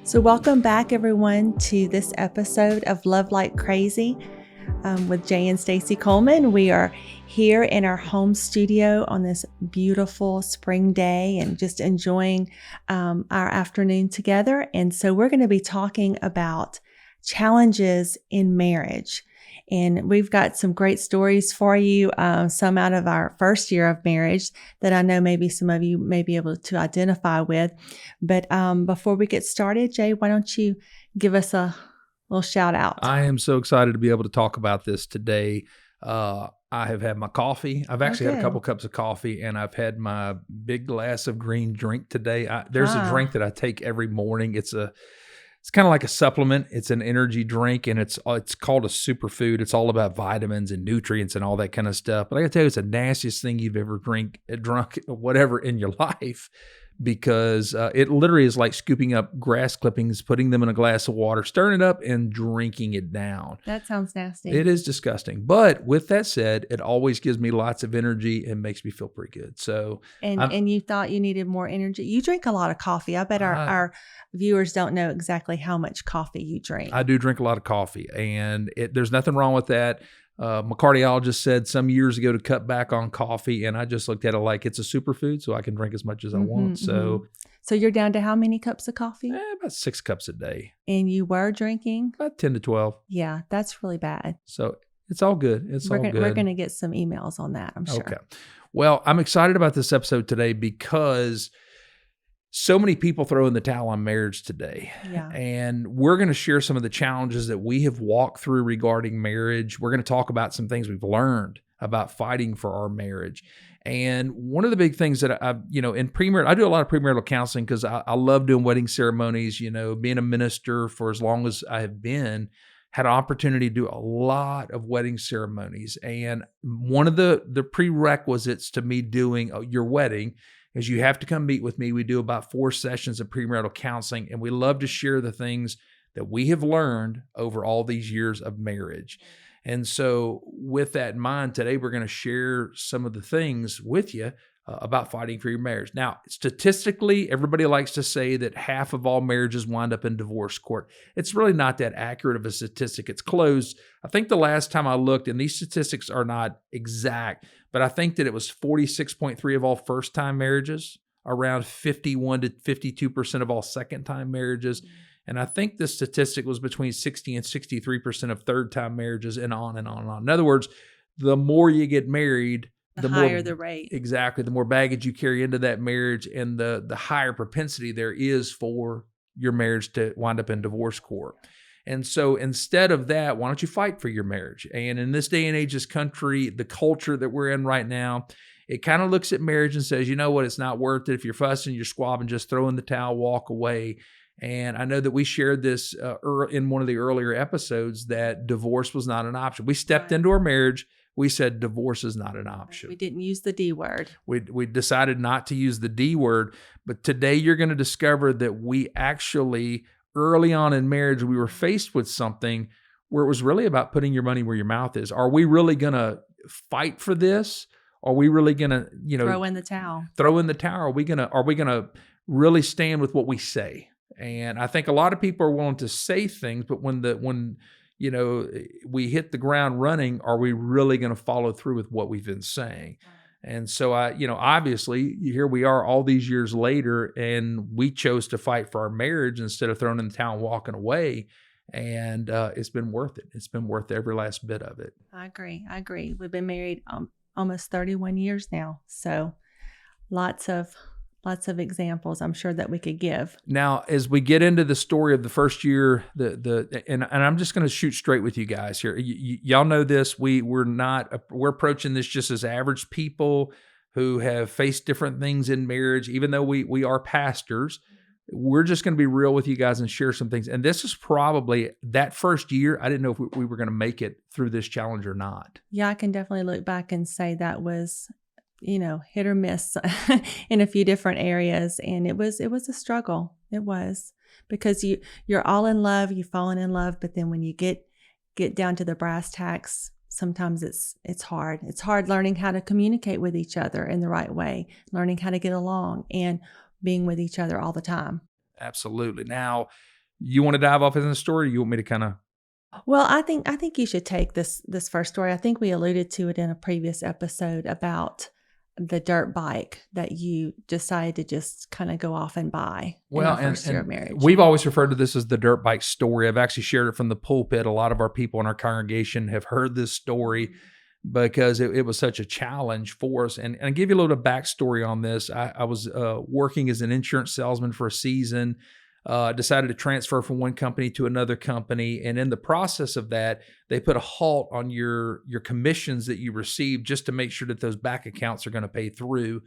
So, welcome back, everyone, to this episode of Love Like Crazy with Jay and Stacy Coleman. We are here in our home studio on this beautiful spring day and just enjoying our afternoon together. And so, we're going to be talking about challenges in marriage. And we've got some great stories for you, some out of our first year of marriage that I know maybe some of you may be able to identify with. But before we get started, Jay, why don't you give us a little shout out? I am so excited to be able to talk about this today. I have had my coffee. I've actually had a couple cups of coffee, and I've had my big glass of green drink today. There's a drink that I take every morning. It's kind of like a supplement. It's an energy drink, and it's called a superfood. It's all about vitamins and nutrients and all that kind of stuff. But I got to tell you, it's the nastiest thing you've ever drunk, whatever in your life, because it literally is like scooping up grass clippings, putting them in a glass of water, stirring it up, and drinking it down. That sounds nasty. It is disgusting. But with that said, it always gives me lots of energy and makes me feel pretty good. So, and you thought you needed more energy. You drink a lot of coffee. I bet our viewers don't know exactly how much coffee you drink. I do drink a lot of coffee, and there's nothing wrong with that. My cardiologist said some years ago to cut back on coffee, and I just looked at it like it's a superfood, so I can drink as much as I want. So you're down to how many cups of coffee? About 6 cups a day. And you were drinking? About 10 to 12. Yeah, that's really bad. So it's all good. We're going to get some emails on that, I'm sure. Okay. Well, I'm excited about this episode today because so many people throw in the towel on marriage today. Yeah. And we're going to share some of the challenges that we have walked through regarding marriage. We're going to talk about some things we've learned about fighting for our marriage. And one of the big things that I do a lot of premarital counseling because I love doing wedding ceremonies. Being a minister for as long as I have been, had an opportunity to do a lot of wedding ceremonies. And one of the prerequisites to me doing your wedding is you have to come meet with me. We do about 4 sessions of premarital counseling, and we love to share the things that we have learned over all these years of marriage. And so with that in mind, today we're going to share some of the things with you about fighting for your marriage. Now, statistically, everybody likes to say that half of all marriages wind up in divorce court. It's really not that accurate of a statistic. It's close. I think the last time I looked, and these statistics are not exact, but I think that it was 46.3% of all first-time marriages, around 51 to 52% of all second-time marriages. And I think the statistic was between 60 and 63% of third-time marriages, and on and on and on. In other words, the more you get married, the higher the rate. Exactly. The more baggage you carry into that marriage, and the higher propensity there is for your marriage to wind up in divorce court. And so instead of that, why don't you fight for your marriage? And in this day and age, this country, the culture that we're in right now, it kind of looks at marriage and says, you know what, it's not worth it. If you're fussing, you're squabbing, just throw in the towel, walk away. And I know that we shared this in one of the earlier episodes that divorce was not an option. We stepped into our marriage. We said divorce is not an option. We didn't use the D word. We decided not to use the D word. But today you're going to discover that we actually, early on in marriage, we were faced with something where it was really about putting your money where your mouth is. Are we really going to fight for this? Are we really going to, throw in the towel? Throw in the towel. Are we going to really stand with what we say? And I think a lot of people are willing to say things, but when we hit the ground running, are we really going to follow through with what we've been saying? And so obviously here we are all these years later, and we chose to fight for our marriage instead of throwing in the towel and walking away. And it's been worth it. It's been worth every last bit of it. I agree. We've been married almost 31 years now. So lots of examples I'm sure that we could give. Now, as we get into the story of the first year, and I'm just going to shoot straight with you guys here. Y'all know this. We're approaching this just as average people who have faced different things in marriage. Even though we are pastors, we're just going to be real with you guys and share some things. And this is probably that first year. I didn't know if we were going to make it through this challenge or not. Yeah, I can definitely look back and say that was hit or miss in a few different areas. And it was a struggle. It was, because you're all in love, you've fallen in love, but then when you get down to the brass tacks, sometimes it's hard. It's hard learning how to communicate with each other in the right way, learning how to get along and being with each other all the time. Absolutely. Now, You want to dive off in the story? Or you want me to kind of? Well, I think you should take this first story. I think we alluded to it in a previous episode about the dirt bike that you decided to just kind of go off and buy in the first year of marriage. We've always referred to this as the dirt bike story. I've actually shared it from the pulpit. A lot of our people in our congregation have heard this story because it was such a challenge for us. And I'll give you a little backstory on this. I was working as an insurance salesman for a season. Decided to transfer from one company to another company. And in the process of that, they put a halt on your commissions that you receive just to make sure that those back accounts are going to pay through.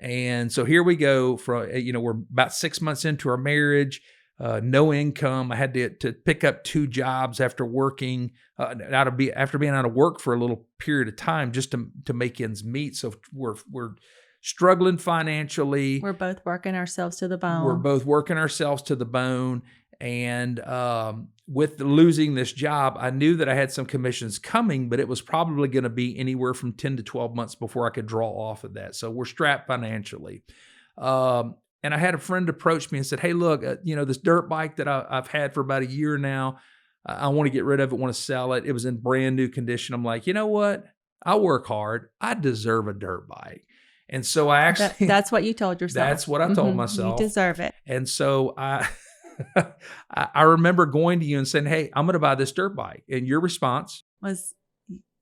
And so here we go we're about 6 months into our marriage, no income. I had to pick up 2 jobs after working, after being out of work for a little period of time just to make ends meet. So we're struggling financially. We're both working ourselves to the bone. And with losing this job, I knew that I had some commissions coming, but it was probably going to be anywhere from 10 to 12 months before I could draw off of that. So we're strapped financially. And I had a friend approach me and said, hey, look, this dirt bike that I've had for about a year now, I want to get rid of it, want to sell it. It was in brand new condition. I'm like, you know what? I work hard. I deserve a dirt bike. And so I actually... That's what you told yourself. That's what I told myself. You deserve it. And so I remember going to you and saying, hey, I'm going to buy this dirt bike. And your response was,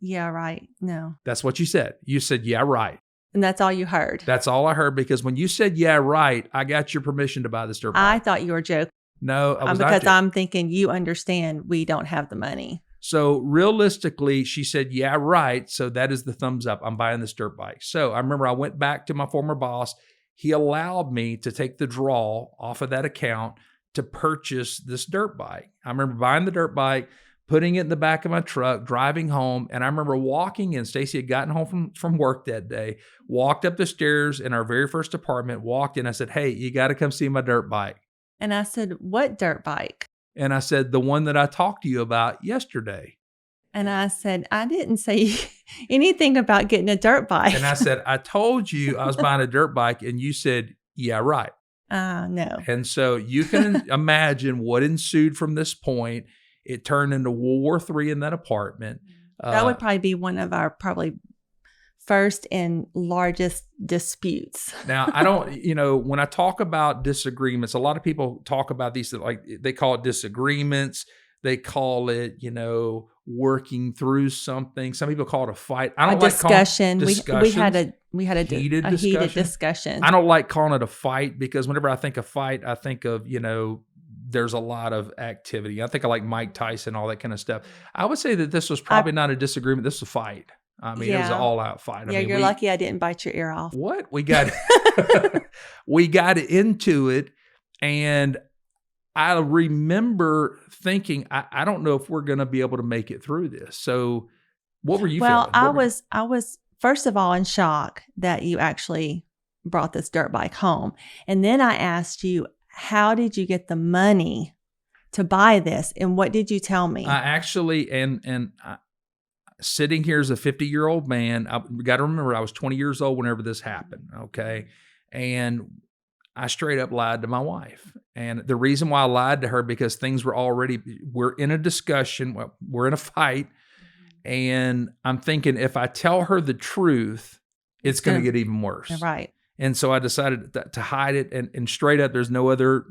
yeah, right. No. That's what you said. You said, yeah, right. And that's all you heard. That's all I heard, because when you said, yeah, right, I got your permission to buy this dirt bike. I thought you were joking. No, I was not because joking. I'm thinking you understand we don't have the money. So realistically, she said, yeah, right. So that is the thumbs up. I'm buying this dirt bike. So I remember I went back to my former boss. He allowed me to take the draw off of that account to purchase this dirt bike. I remember buying the dirt bike, putting it in the back of my truck, driving home. And I remember walking in. Stacy had gotten home from work that day, walked up the stairs in our very first apartment, walked in. I said, hey, you got to come see my dirt bike. And I said, what dirt bike? And I said, the one that I talked to you about yesterday. And I said, I didn't say anything about getting a dirt bike. And I said, I told you I was buying a dirt bike. And you said, yeah, right. No. And so you can imagine what ensued from this point. It turned into World War III in that apartment. That would probably be one of our first and largest disputes. Now, I don't, when I talk about disagreements, a lot of people talk about these, like they call it disagreements. They call it, working through something. Some people call it a fight. I don't like discussion. We had a heated discussion. I don't like calling it a fight, because whenever I think of fight, I think of, there's a lot of activity. I think of like Mike Tyson, all that kind of stuff. I would say that this was probably not a disagreement. This was a fight. I mean, it was an all-out fight. You're lucky I didn't bite your ear off. What? We got we got into it, and I remember thinking, I don't know if we're going to be able to make it through this. So what were you feeling? Well, I was first of all in shock that you actually brought this dirt bike home. And then I asked you, how did you get the money to buy this? And what did you tell me? I actually, sitting here as a 50-year-old man, I got to remember I was 20 years old whenever this happened, okay? And I straight up lied to my wife. And the reason why I lied to her, because things were we're in a discussion, we're in a fight, and I'm thinking if I tell her the truth, it's going to get even worse. Right. And so I decided to hide it, and straight up, there's no other,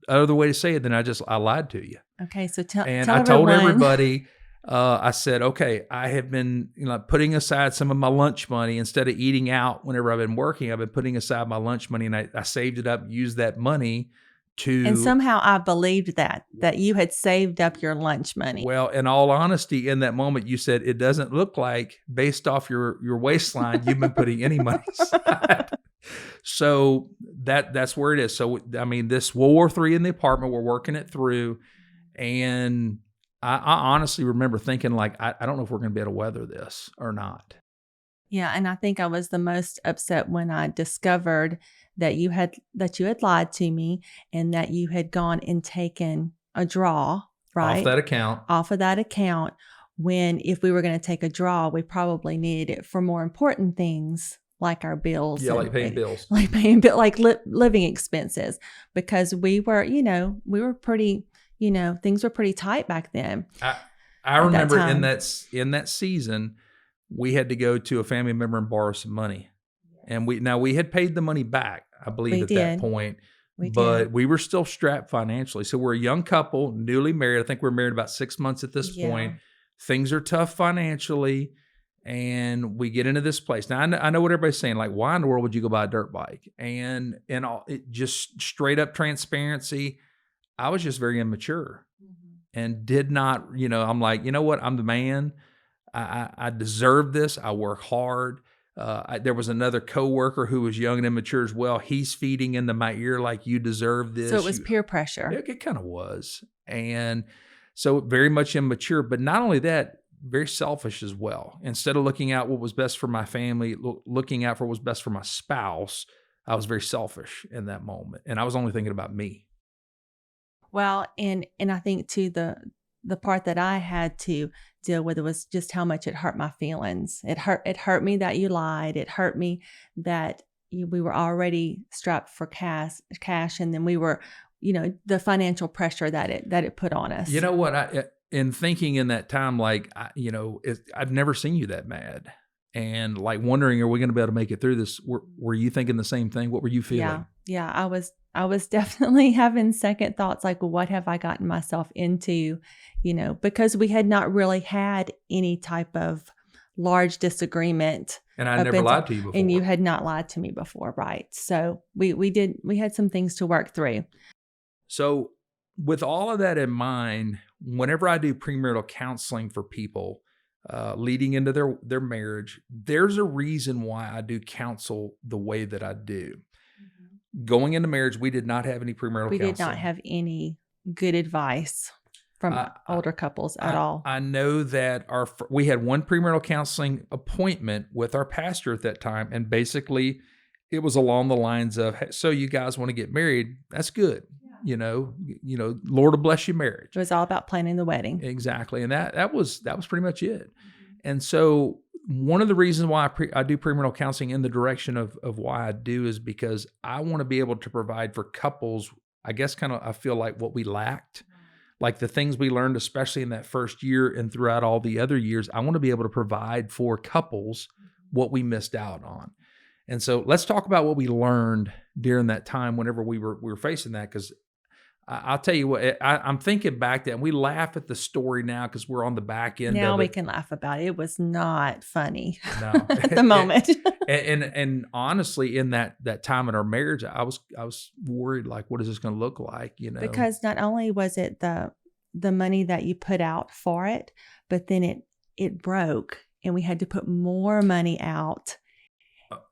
other way to say it than I lied to you. Okay, so I told everybody. I said, okay, I have been putting aside some of my lunch money instead of eating out whenever I've been working. I've been putting aside my lunch money, and I saved it up, used that money to. And somehow I believed that you had saved up your lunch money. Well, in all honesty, in that moment, you said it doesn't look like, based off your waistline, you've been putting any money aside. So that's where it is. So I mean, this World War III in the apartment, we're working it through, and I honestly remember thinking, like, I don't know if we're going to be able to weather this or not. Yeah, and I think I was the most upset when I discovered that you had lied to me, and that you had gone and taken a draw, right? Off of that account, when if we were going to take a draw, we probably needed it for more important things like our bills. Yeah, like paying bills. Like living expenses, because we were pretty, things were pretty tight back then. I remember in that season, we had to go to a family member and borrow some money. And we had paid the money back, I believe, that point. But we were still strapped financially. So we're a young couple, newly married. I think we're married about 6 months at this point. Things are tough financially. And we get into this place. Now, I know what everybody's saying, like, why in the world would you go buy a dirt bike? And it just straight up transparency, I was just very immature and did not, I'm like, you know what? I'm the man. I deserve this. I work hard. There was another coworker who was young and immature as well. He's feeding into my ear like, you deserve this. So it was peer pressure. It kind of was. And so very much immature, but not only that, very selfish as well. Instead of looking out what was best for my family, looking out for what was best for my spouse, I was very selfish in that moment. And I was only thinking about me. Well, and I think too, the part that I had to deal with was just how much it hurt my feelings. It hurt me that you lied. It hurt me that we were already strapped for cash, and then we were, the financial pressure that it put on us. You know what? In thinking in that time, like, I've never seen you that mad, and like wondering, are we going to be able to make it through this? Were you thinking the same thing? What were you feeling? Yeah, I was definitely having second thoughts, like, what have I gotten myself into? Because we had not really had any type of large disagreement. And I never lied to you before. And you had not lied to me before, right? So we had some things to work through. So with all of that in mind, whenever I do premarital counseling for people leading into their marriage, there's a reason why I do counsel the way that I do. Mm-hmm. Going into marriage, we did not have any premarital counseling. We did not have any good advice from older couples at all. I know that we had one premarital counseling appointment with our pastor at that time, and basically it was along the lines of, hey, so you guys want to get married? That's good. Lord will bless your marriage. It was all about planning the wedding. Exactly. And that was pretty much it. Mm-hmm. And so one of the reasons why I do premarital counseling in the direction of why I do is because I want to be able to provide for couples, I guess I feel like what we lacked, like the things we learned, especially in that first year and throughout all the other years. I want to be able to provide for couples what we missed out on. And so let's talk about what we learned during that time whenever we were facing that, because I'll tell you what, I'm thinking back then, we laugh at the story now because we're on the back end. Now we can laugh about it. It was not funny at the moment. and honestly, in that time in our marriage, I was worried, like, what is this going to look like? Because not only was it the money that you put out for it, but then it broke and we had to put more money out.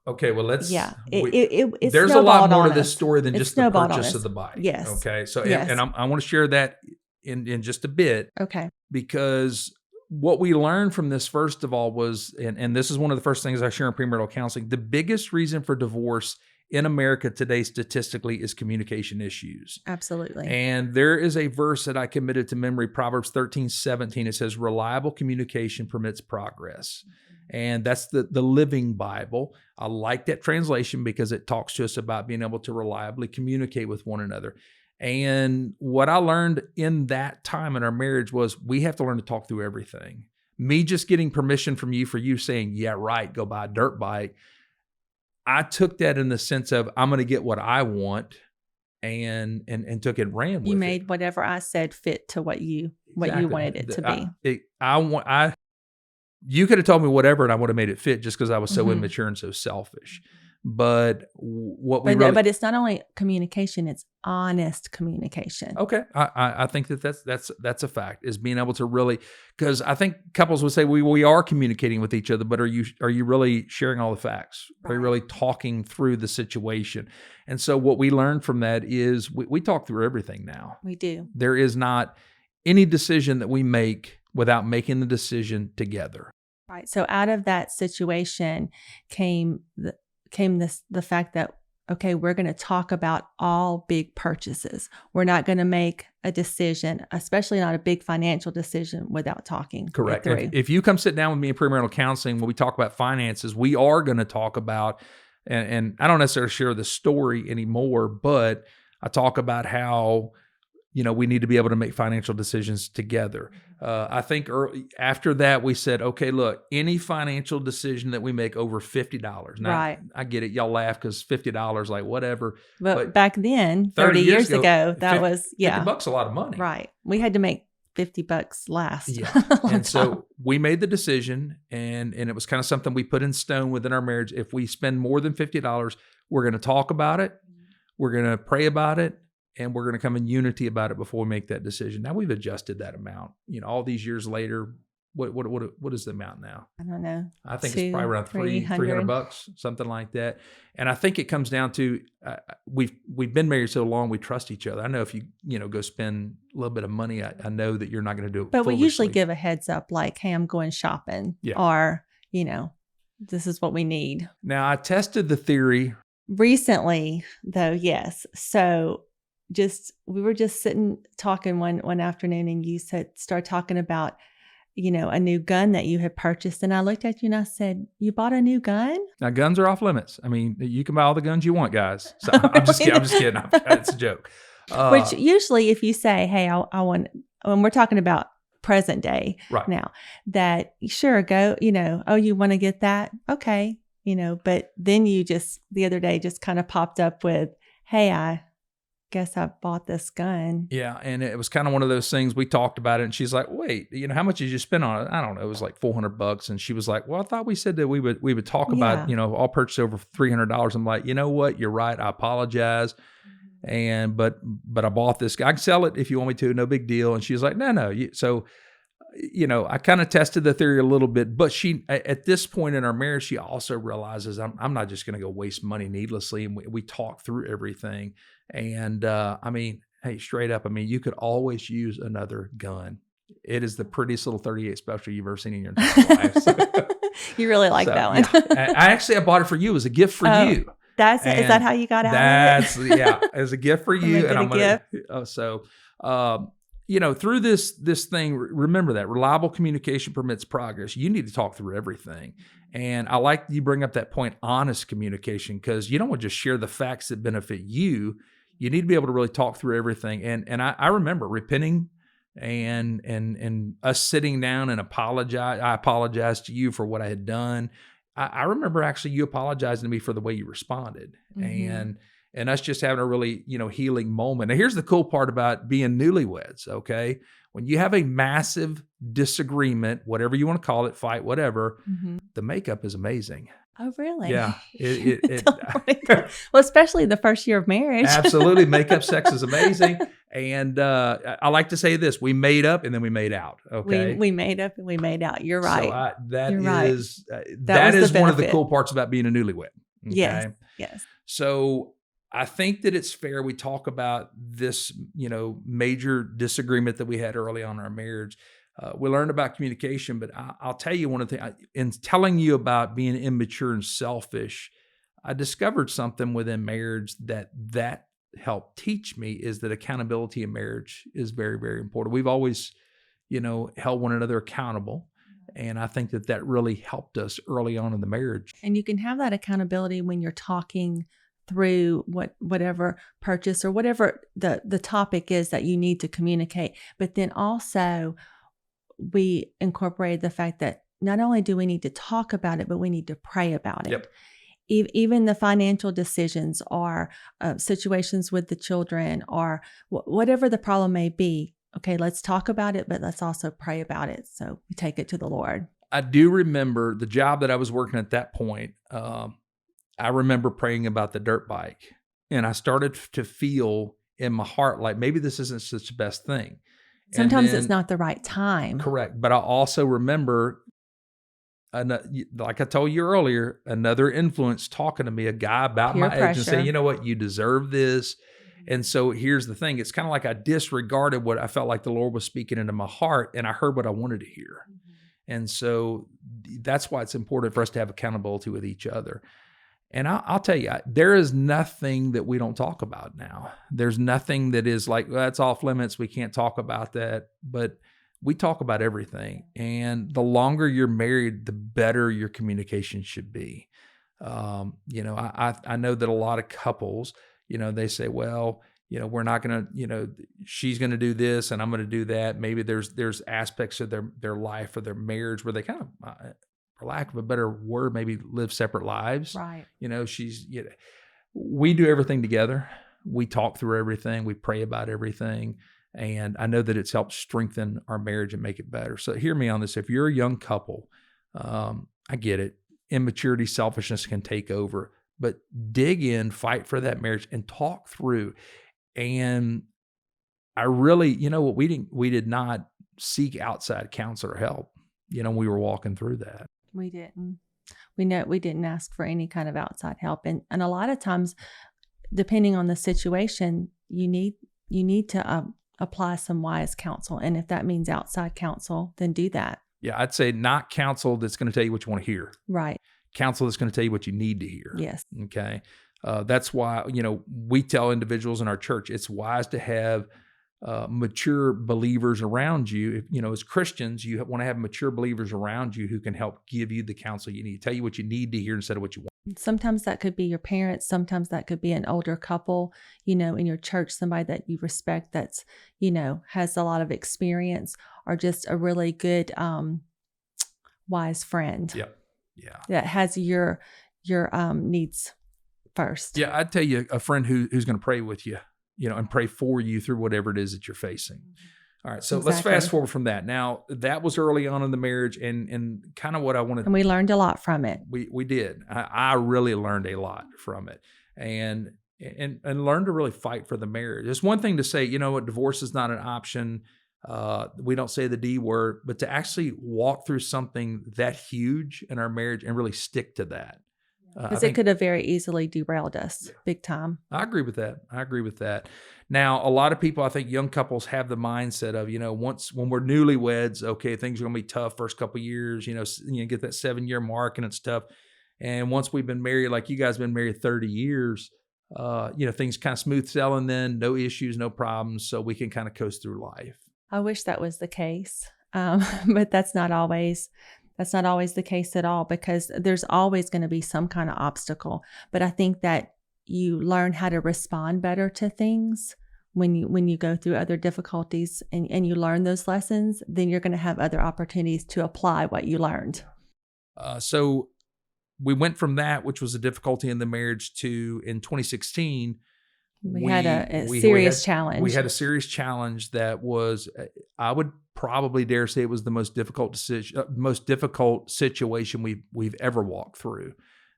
Okay, well, let's. Yeah, it there's a lot more to this story than just the purchase of the bike. Yes. Okay, so and I want to share that in just a bit. Okay. Because what we learned from this, first of all, was, and this is one of the first things I share in premarital counseling, the biggest reason for divorce in America today statistically is communication issues. Absolutely. And there is a verse that I committed to memory, Proverbs 13:17. It says, reliable communication permits progress. And that's the Living Bible. I like that translation because it talks to us about being able to reliably communicate with one another. And what I learned in that time in our marriage was we have to learn to talk through everything. Me just getting permission from you for you saying, yeah, right, go buy a dirt bike. I took that in the sense of I'm going to get what I want and took it and ran with it. You made whatever I said fit to what you wanted it to be. You could have told me whatever, and I would have made it fit just because I was so immature and so selfish. But but it's not only communication; it's honest communication. Okay, I think that's a fact, is being able to really, because I think couples would say we are communicating with each other, but are you really sharing all the facts? Right. Are you really talking through the situation? And so what we learned from that is we talk through everything now. We do. There is not any decision that we make without making the decision together. Right. So out of that situation came the fact that okay, we're going to talk about all big purchases. We're not going to make a decision, especially not a big financial decision, without talking Correct. it through. If you come sit down with me in premarital counseling, when we talk about finances, we are going to talk about, and I don't necessarily share the story anymore, but I talk about how, we need to be able to make financial decisions together. I think after that, we said, okay, look, any financial decision that we make over $50. Now, Right. I get it. Y'all laugh because $50, like whatever. But back then, 30 years ago, that was, $50 a lot of money. Right. We had to make $50 last. Yeah. And so we made the decision, and it was kind of something we put in stone within our marriage. If we spend more than $50, we're going to talk about it. We're going to pray about it. And we're going to come in unity about it before we make that decision. Now we've adjusted that amount. All these years later, what is the amount now? I don't know. I think it's probably around $300, something like that. And I think it comes down to we've been married so long, we trust each other. I know if you go spend a little bit of money, I know that you're not going to do it. But we usually give a heads up, like, "Hey, I'm going shopping," or "This is what we need." Now I tested the theory recently, though. Yes, so. We were just sitting talking one afternoon, and you start talking about, a new gun that you had purchased. And I looked at you and I said, "You bought a new gun?" Now guns are off limits. I mean, you can buy all the guns you want, guys. So I'm just kidding. It's a joke. Which usually if you say, "Hey, I want," when we're talking about present day now, that sure, go, "Oh, you want to get that?" Okay. But then you the other day just kind of popped up with, "Hey, I guess I bought this gun." Yeah. And it was kind of one of those things. We talked about it, and she's like, "Wait, how much did you spend on it?" I don't know. It was like $400. And she was like, "Well, I thought we said that we would talk about, all purchase over $300. I'm like, "You know what? You're right. I apologize. But I bought this. I can sell it if you want me to. No big deal." And she's like, "No. So, I kind of tested the theory a little bit, but she, at this point in our marriage, she also realizes I'm not just going to go waste money needlessly. And we talk through everything. And, hey, straight up, you could always use another gun. It is the prettiest little 38 special you've ever seen in your entire life. So, you really like that one. Yeah. I bought it for you as a gift for you. Is that how you got out of it? Yeah, as a gift for you. And I'm going to, through this thing, remember that reliable communication permits progress. You need to talk through everything. And I like you bring up that point, honest communication, because you don't want to just share the facts that benefit you. You need to be able to really talk through everything. And I remember repenting and us sitting down and apologize. I apologized to you for what I had done. I remember actually you apologizing to me for the way you responded. Mm-hmm. And us just having a really, healing moment. Now, here's the cool part about being newlyweds, okay? When you have a massive disagreement, whatever you want to call it, fight, whatever, the makeup is amazing. Oh, really? Yeah. Well, especially the first year of marriage. Absolutely. Makeup sex is amazing. And I like to say this, we made up and then we made out, okay? We made up and we made out. You're right. So that is one of the cool parts about being a newlywed. Okay? Yes. So I think that it's fair we talk about this, major disagreement that we had early on in our marriage. We learned about communication, but I'll tell you one of the things, in telling you about being immature and selfish, I discovered something within marriage that helped teach me, is that accountability in marriage is very, very important. We've always, held one another accountable. And I think that really helped us early on in the marriage. And you can have that accountability when you're talking through whatever purchase or whatever the topic is that you need to communicate. But then also we incorporated the fact that not only do we need to talk about it, but we need to pray about it. Yep. Even the financial decisions or situations with the children or whatever the problem may be. Okay, let's talk about it, but let's also pray about it. So we take it to the Lord. I do remember the job that I was working at that point. I remember praying about the dirt bike, and I started to feel in my heart like maybe this isn't such the best thing. Sometimes it's not the right time. Correct. But I also remember, like I told you earlier, another influence talking to me, a guy about Peer my pressure. age, and saying, "You know what, you deserve this." And so here's the thing. It's kind of like I disregarded what I felt like the Lord was speaking into my heart, and I heard what I wanted to hear. And so that's why it's important for us to have accountability with each other. And I'll tell you, there is nothing that we don't talk about now. There's nothing that is like, well, that's off limits. We can't talk about that. But we talk about everything. And the longer you're married, the better your communication should be. I know that a lot of couples, they say, well, we're not going to, she's going to do this and I'm going to do that. Maybe there's aspects of their life or their marriage where they kind of, for lack of a better word, maybe live separate lives. Right. We do everything together. We talk through everything. We pray about everything. And I know that it's helped strengthen our marriage and make it better. So hear me on this. If you're a young couple, I get it. Immaturity, selfishness can take over, but dig in, fight for that marriage and talk through. And I really, we did not seek outside counsel or help. We were walking through that. We didn't. We didn't ask for any kind of outside help. And a lot of times, depending on the situation, you need to apply some wise counsel. And if that means outside counsel, then do that. Yeah, I'd say not counsel that's going to tell you what you want to hear. Right. Counsel that's going to tell you what you need to hear. Yes. Okay. That's why, we tell individuals in our church, it's wise to have mature believers around you. As Christians, you want to have mature believers around you who can help give you the counsel you need, tell you what you need to hear instead of what you want. Sometimes that could be your parents. Sometimes that could be an older couple, in your church, somebody that you respect that's, has a lot of experience, or just a really good, wise friend. Yeah. Yeah. That has your needs first. Yeah. I'd tell you a friend who's going to pray with you, and pray for you through whatever it is that you're facing. All right. So Let's fast forward from that. Now, that was early on in the marriage and kind of what I wanted. And we learned a lot from it. We did. I really learned a lot from it and learned to really fight for the marriage. It's one thing to say, divorce is not an option. We don't say the D word, but to actually walk through something that huge in our marriage and really stick to that. Because it could have very easily derailed us big time. I agree with that. Now, a lot of people, I think young couples have the mindset of, when we're newlyweds, okay, things are going to be tough first couple of years, get that 7-year mark and it's tough. And once we've been married, like you guys have been married 30 years, things kind of smooth sailing then, no issues, no problems. So we can kind of coast through life. I wish that was the case. But that's not always the case at all, because there's always going to be some kind of obstacle. But I think that you learn how to respond better to things when you go through other difficulties and you learn those lessons, then you're going to have other opportunities to apply what you learned. So we went from that, which was a difficulty in the marriage, to in 2016, we had a serious challenge. We had a serious challenge that was, I would probably dare say, it was the most difficult situation we've ever walked through,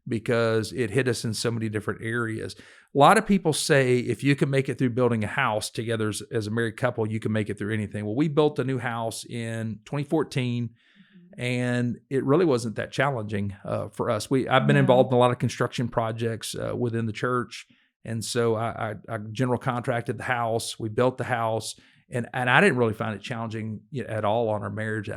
because it hit us in so many different areas. A lot of people say if you can make it through building a house together as a married couple, you can make it through anything. Well, we built a new house in 2014. And it really wasn't that challenging for us. I've been involved in a lot of construction projects within the church. And so I general contracted the house. We built the house, and I didn't really find it challenging at all on our marriage.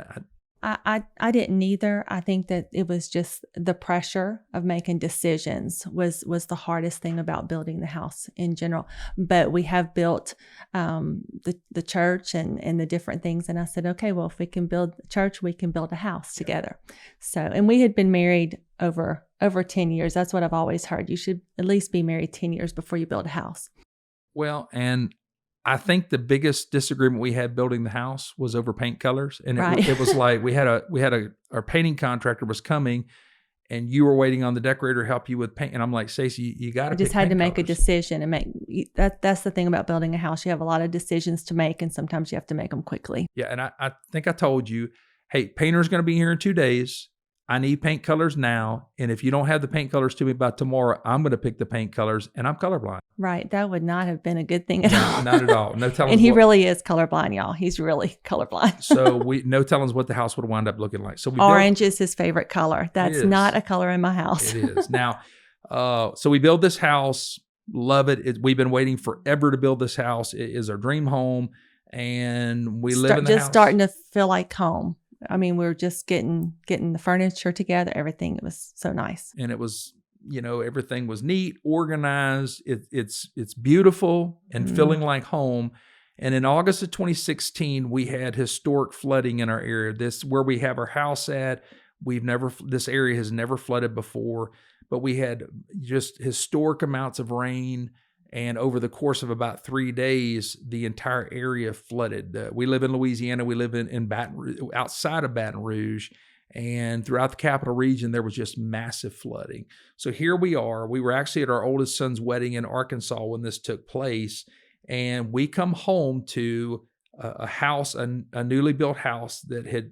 I didn't either. I think that it was just the pressure of making decisions was the hardest thing about building the house in general. But we have built the church and the different things. And I said, okay, well, if we can build the church, we can build a house together. So, and we had been married over 10 years. That's what I've always heard. You should at least be married 10 years before you build a house. Well, and I think the biggest disagreement we had building the house was over paint colors. And it was like our painting contractor was coming and you were waiting on the decorator to help you with paint. And I'm like, Stacey, you got to just had to make a decision and that's the thing about building a house. You have a lot of decisions to make, and sometimes you have to make them quickly. Yeah. And I think I told you, hey, painter's going to be here in 2 days. I need paint colors now. And if you don't have the paint colors to me by tomorrow, I'm going to pick the paint colors, and I'm colorblind. Right. That would not have been a good thing at all. Not at all. No telling. And he really is colorblind, y'all. He's really colorblind. So no telling what the house would wind up looking like. So orange is his favorite color. That's not a color in my house. It is. Now, so we build this house, love it. We've been waiting forever to build this house. It is our dream home. And we live in the house. Just starting to feel like home. I mean, we were just getting the furniture together, everything. It was so nice. And it was, everything was neat, organized. It's beautiful and feeling like home. And in August of 2016, we had historic flooding in our area. This where we have our house at. This area has never flooded before, but we had just historic amounts of rain. And over the course of about 3 days, the entire area flooded. We live in Louisiana. We live in Baton Rouge, outside of Baton Rouge. And throughout the capital region, there was just massive flooding. So here we are. We were actually at our oldest son's wedding in Arkansas when this took place. And we come home to a house, a newly built house that had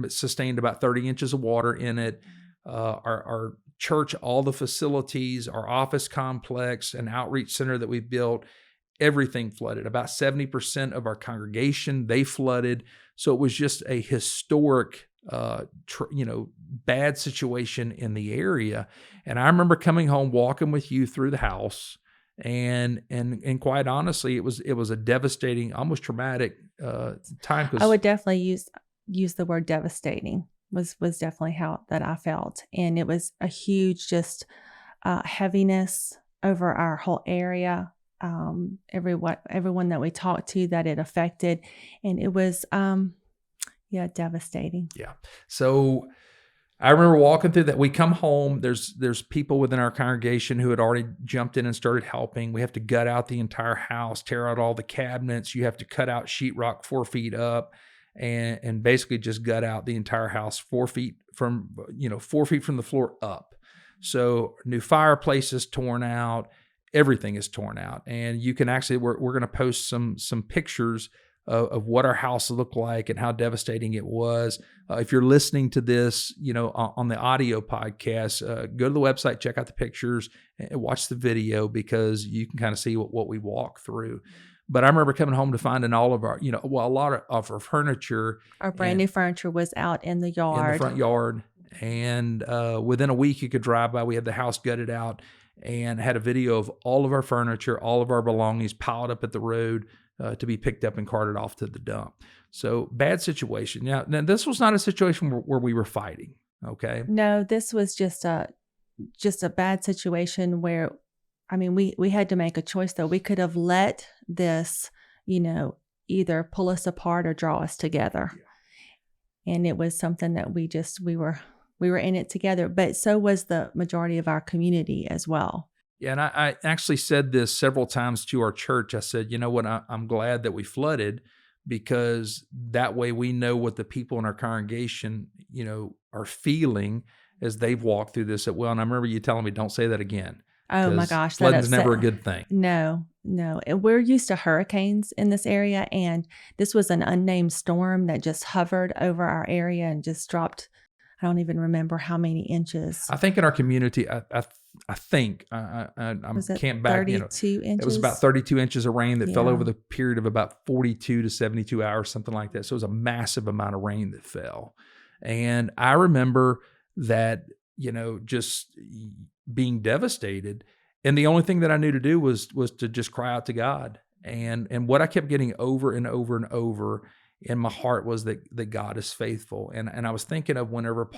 sustained about 30 inches of water in it. Our church, all the facilities, our office complex, an outreach center that we built, everything flooded. About 70% of our congregation, they flooded. So it was just a historic, bad situation in the area. And I remember coming home, walking with you through the house, and quite honestly, it was a devastating, almost traumatic time. I would definitely use the word devastating. Was definitely how that I felt, and it was a huge just heaviness over our whole area. Everyone that we talked to that it affected, and it was devastating. Yeah. So I remember walking through that. We come home. There's people within our congregation who had already jumped in and started helping. We have to gut out the entire house, tear out all the cabinets. You have to cut out sheetrock 4 feet up. And basically just gut out the entire house 4 feet from the floor up. So new fireplace is torn out, everything is torn out. And you can actually, we're going to post some pictures of what our house looked like and how devastating it was. If you're listening to this, on the audio podcast, go to the website, check out the pictures, and watch the video, because you can kind of see what we walk through. But I remember coming home to finding all of our, a lot of our furniture. Our brand new furniture was out in the yard. In the front yard. And within a week, you could drive by. We had the house gutted out and had a video of all of our furniture, all of our belongings piled up at the road to be picked up and carted off to the dump. So bad situation. Now this was not a situation where we were fighting, okay? No, this was just a bad situation where, we had to make a choice, though. We could have let this, either pull us apart or draw us together. Yeah. And it was something that we were in it together, but so was the majority of our community as well. Yeah. And I actually said this several times to our church. I said, you know what, I'm glad that we flooded, because that way we know what the people in our congregation, are feeling as they've walked through this. And I remember you telling me, don't say that again. Oh my gosh. Flooding's never a good thing. No. We're used to hurricanes in this area, and this was an unnamed storm that just hovered over our area and just dropped, I don't even remember how many inches. I think in our community, I think, was it can't back, 32 inches? It was about 32 inches of rain that fell over the period of about 42 to 72 hours, something like that. So it was a massive amount of rain that fell. And I remember that, just being devastated. And the only thing that I knew to do was to just cry out to God. And what I kept getting over and over and over in my heart was that God is faithful. And I was thinking of whenever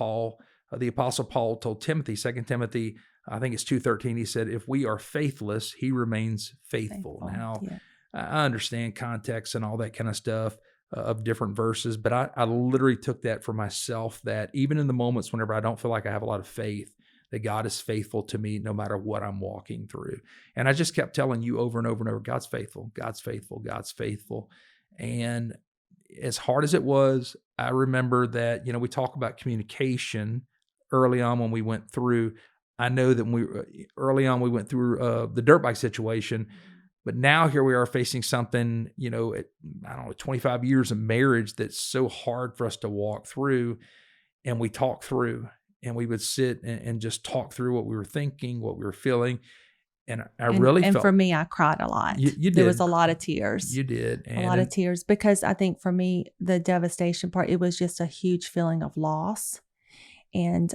the Apostle Paul told Timothy, 2 Timothy, I think it's 2:13, he said, if we are faithless, he remains faithful. Now, yeah. I understand context and all that kind of stuff of different verses, but I literally took that for myself, that even in the moments whenever I don't feel like I have a lot of faith, that God is faithful to me no matter what I'm walking through. And I just kept telling you over and over and over, God's faithful, God's faithful, God's faithful. And as hard as it was, I remember that, we talk about communication early on when we went through. I know that early on we went through the dirt bike situation, but now here we are facing something, 25 years of marriage that's so hard for us to walk through. And we talk through. And we would sit and just talk through what we were thinking, what we were feeling. And I really felt... And for me, I cried a lot. You did. There was a lot of tears. You did. A lot of tears, because I think for me, the devastation part, it was just a huge feeling of loss. And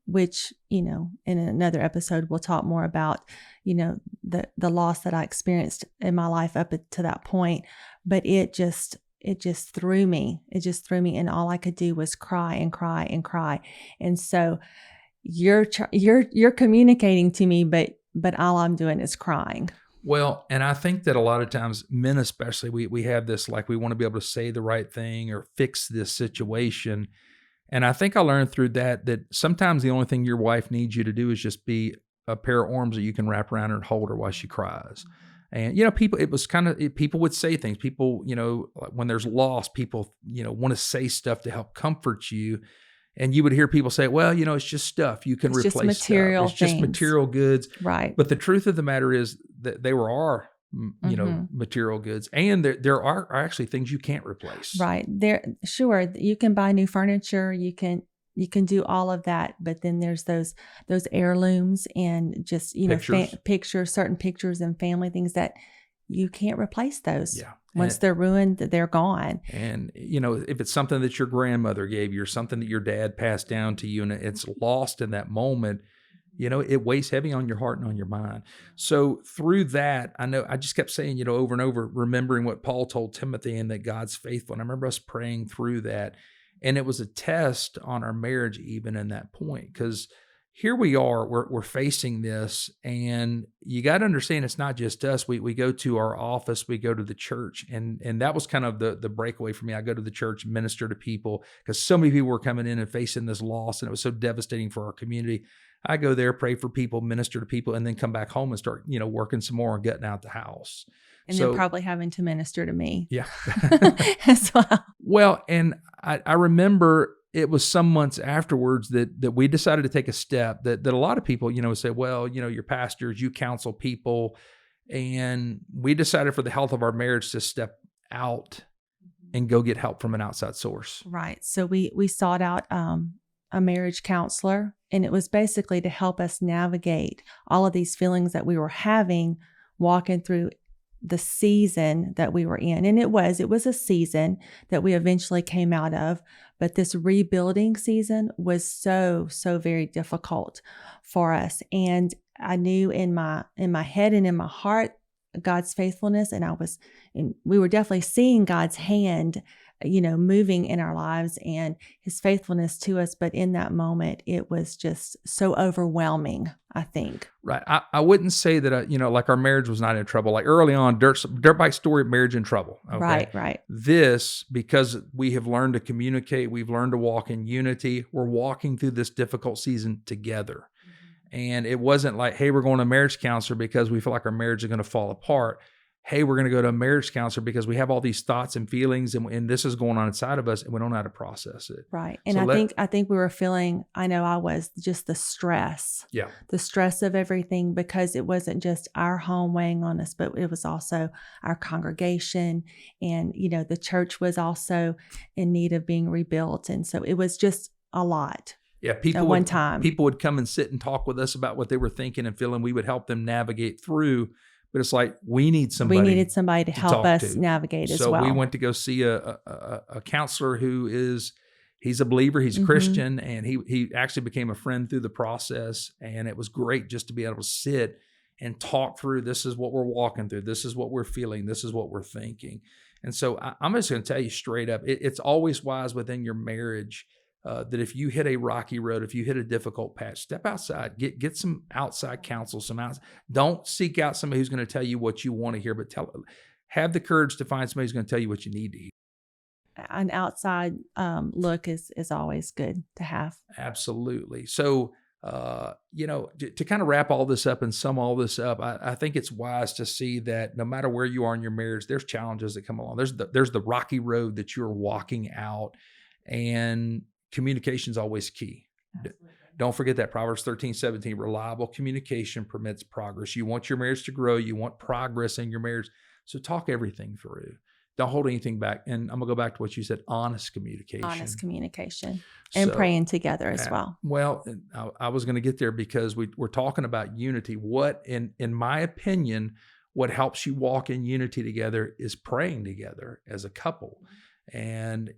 which, in another episode, we'll talk more about, the loss that I experienced in my life up to that point. But it just threw me. It just threw me. And all I could do was cry and cry and cry. And so you're communicating to me, but all I'm doing is crying. Well, and I think that a lot of times, men especially, we have this, like, we want to be able to say the right thing or fix this situation. And I think I learned through that sometimes the only thing your wife needs you to do is just be a pair of arms that you can wrap around her and hold her while she cries. And, people would say things. People, when there's loss, people, want to say stuff to help comfort you. And you would hear people say, well, it's just stuff. You can replace just material stuff. It's just material goods. Right. But the truth of the matter is that they were our, material goods. And there are actually things you can't replace. Right. Sure, you can buy new furniture. You can do all of that. But then there's those heirlooms and just, pictures, certain pictures and family things that you can't replace those. Yeah. Once they're ruined, they're gone. And, if it's something that your grandmother gave you or something that your dad passed down to you and it's lost in that moment, it weighs heavy on your heart and on your mind. So through that, I just kept saying, over and over, remembering what Paul told Timothy and that God's faithful. And I remember us praying through that. And it was a test on our marriage even in that point, because here we are, we're facing this, and you got to understand it's not just us. We go to our office, we go to the church, and that was kind of the breakaway for me. I go to the church, minister to people, because so many people were coming in and facing this loss, and it was so devastating for our community. I go there, pray for people, minister to people, and then come back home and start, working some more and getting out the house. And then probably having to minister to me. Yeah. As well. Well, and I remember it was some months afterwards that we decided to take a step that a lot of people, say, well, you're pastors, you counsel people. And we decided for the health of our marriage to step out and go get help from an outside source. Right. So we sought out a marriage counselor, and it was basically to help us navigate all of these feelings that we were having walking through the season that we were in. And it was a season that we eventually came out of, but this rebuilding season was so very difficult for us. And I knew in my head and in my heart God's faithfulness, and we were definitely seeing God's hand moving in our lives and his faithfulness to us. But in that moment, it was just so overwhelming, I think. Right. I wouldn't say that, like our marriage was not in trouble. Like early on, dirt bike story, marriage in trouble. Okay? Right. This, because we have learned to communicate, we've learned to walk in unity. We're walking through this difficult season together. And it wasn't like, hey, we're going to a marriage counselor because we feel like our marriage is going to fall apart. Hey, we're going to go to a marriage counselor because we have all these thoughts and feelings and this is going on inside of us and we don't know how to process it. Right. And so I think we were feeling, I know I was, just the stress. Yeah. The stress of everything, because it wasn't just our home weighing on us, but it was also our congregation. And, the church was also in need of being rebuilt. And so it was just a lot. Yeah, people would come and sit and talk with us about what they were thinking and feeling. We would help them navigate through. But it's like, we needed somebody to help us navigate as well. So we went to go see a counselor he's a believer, he's a Christian, and he actually became a friend through the process. And it was great just to be able to sit and talk through, this is what we're walking through, this is what we're feeling, this is what we're thinking. And so I'm just going to tell you straight up, it's always wise within your marriage that if you hit a rocky road, if you hit a difficult patch, step outside, get some outside counsel, don't seek out somebody who's going to tell you what you want to hear, but have the courage to find somebody who's going to tell you what you need to hear. An outside look is always good to have. Absolutely. So, to kind of wrap all this up and sum all this up, I think it's wise to see that no matter where you are in your marriage, there's challenges that come along. There's the rocky road that you're walking out, and communication is always key. Absolutely. Don't forget that. Proverbs 13:17, reliable communication permits progress. You want your marriage to grow. You want progress in your marriage. So talk everything through. Don't hold anything back. And I'm going to go back to what you said, honest communication. Honest communication. And praying together as well. Well, I was going to get there because we're talking about unity. What, in my opinion, what helps you walk in unity together is praying together as a couple. And,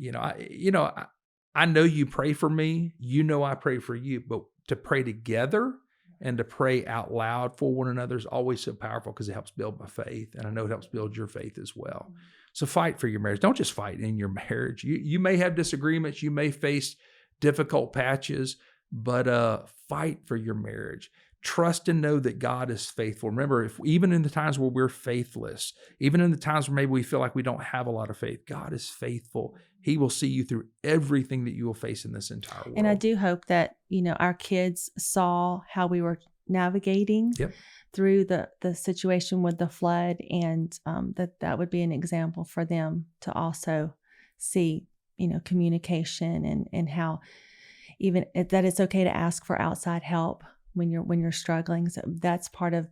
I know you pray for me, I pray for you, but to pray together and to pray out loud for one another is always so powerful because it helps build my faith. And I know it helps build your faith as well. So fight for your marriage. Don't just fight in your marriage. You may have disagreements. You may face difficult patches, but fight for your marriage. Trust and know that God is faithful. Remember, even in the times where we're faithless, even in the times where maybe we feel like we don't have a lot of faith, God is faithful. He will see you through everything that you will face in this entire world. And I do hope that, our kids saw how we were navigating through the situation with the flood, and that would be an example for them to also see, communication and how even that it's okay to ask for outside help when you're struggling. So that's part of,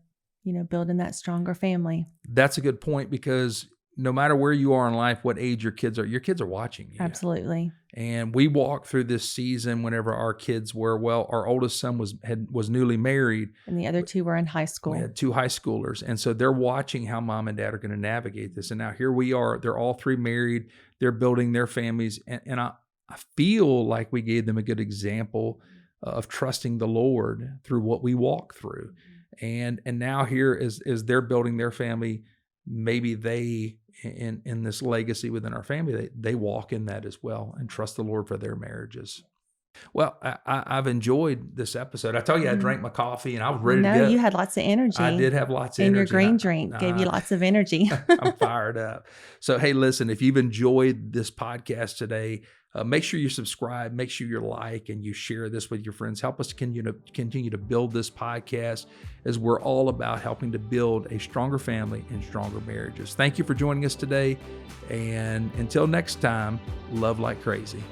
building that stronger family. That's a good point, because no matter where you are in life, what age your kids are watching you. Absolutely. And we walked through this season whenever our kids were, our oldest son was newly married. And the other two were in high school. We had 2 high schoolers. And so they're watching how mom and dad are going to navigate this. And now here we are, they're all 3 married, they're building their families. And I feel like we gave them a good example of trusting the Lord through what we walk through. And now here as they're building their family, maybe they, in this legacy within our family, they walk in that as well and trust the Lord for their marriages. Well, I've enjoyed this episode. I tell you, I drank my coffee and I was ready to go. You had lots of energy. I did have lots of energy. And your green drink gave you lots of energy. I'm fired up. So, hey, listen, if you've enjoyed this podcast today, make sure you subscribe, make sure you like, and you share this with your friends. Help us continue to build this podcast, as we're all about helping to build a stronger family and stronger marriages. Thank you for joining us today. And until next time, love like crazy.